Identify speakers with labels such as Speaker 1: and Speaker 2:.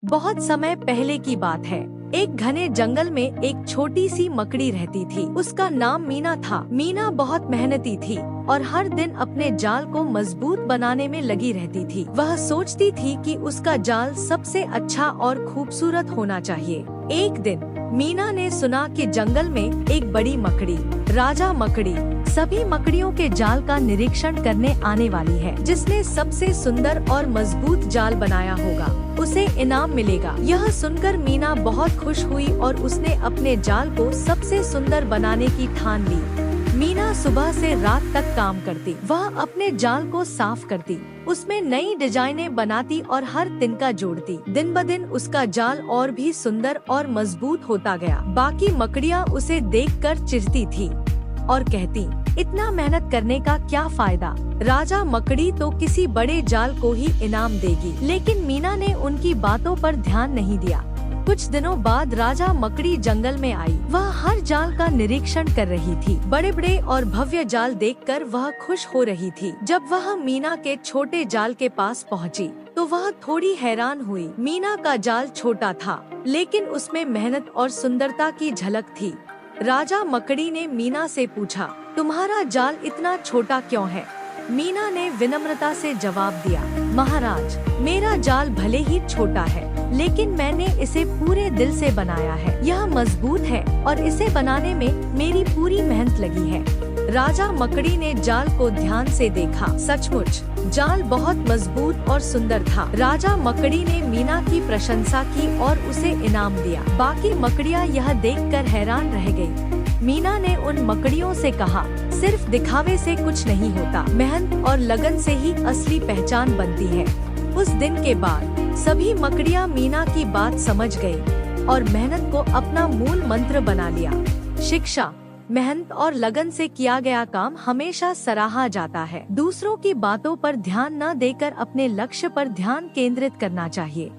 Speaker 1: बहुत समय पहले की बात है। एक घने जंगल में एक छोटी सी मकड़ी रहती थी। उसका नाम मीना था। मीना बहुत मेहनती थी और हर दिन अपने जाल को मजबूत बनाने में लगी रहती थी। वह सोचती थी कि उसका जाल सबसे अच्छा और खूबसूरत होना चाहिए। एक दिन मीना ने सुना कि जंगल में एक बड़ी मकड़ी, राजा मकड़ी, सभी मकड़ियों के जाल का निरीक्षण करने आने वाली है। जिसने सबसे सुंदर और मजबूत जाल बनाया होगा उसे इनाम मिलेगा। यह सुनकर मीना बहुत खुश हुई और उसने अपने जाल को सबसे सुंदर बनाने की ठान ली। मीना सुबह से रात तक काम करती। वह अपने जाल को साफ करती, उसमें नई डिजाइनें बनाती और हर तिनका जोड़ती। दिन ब दिन उसका जाल और भी सुंदर और मजबूत होता गया। बाकी मकड़ियाँ उसे देखकर चिढ़ती थी और कहती, इतना मेहनत करने का क्या फायदा, राजा मकड़ी तो किसी बड़े जाल को ही इनाम देगी। लेकिन मीना ने उनकी बातों पर ध्यान नहीं दिया। कुछ दिनों बाद राजा मकड़ी जंगल में आई। वह हर जाल का निरीक्षण कर रही थी। बड़े बड़े और भव्य जाल देखकर वह खुश हो रही थी। जब वह मीना के छोटे जाल के पास पहुंची, तो वह थोड़ी हैरान हुई। मीना का जाल छोटा था, लेकिन उसमें मेहनत और सुंदरता की झलक थी। राजा मकड़ी ने मीना से पूछा, तुम्हारा जाल इतना छोटा क्यों है? मीना ने विनम्रता से जवाब दिया, महाराज, मेरा जाल भले ही छोटा है, लेकिन मैंने इसे पूरे दिल से बनाया है। यह मजबूत है और इसे बनाने में मेरी पूरी मेहनत लगी है। राजा मकड़ी ने जाल को ध्यान से देखा। सचमुच जाल बहुत मजबूत और सुंदर था। राजा मकड़ी ने मीना की प्रशंसा की और उसे इनाम दिया। बाकी मकड़ियाँ यह देखकर हैरान रह गयी। मीना ने उन मकड़ियों से कहा, सिर्फ दिखावे से कुछ नहीं होता, मेहनत और लगन से ही असली पहचान बनती है। उस दिन के बाद सभी मकड़ियाँ मीना की बात समझ गयी और मेहनत को अपना मूल मंत्र बना लिया। शिक्षा, मेहनत और लगन से किया गया काम हमेशा सराहा जाता है। दूसरों की बातों पर ध्यान न देकर अपने लक्ष्य पर ध्यान केंद्रित करना चाहिए।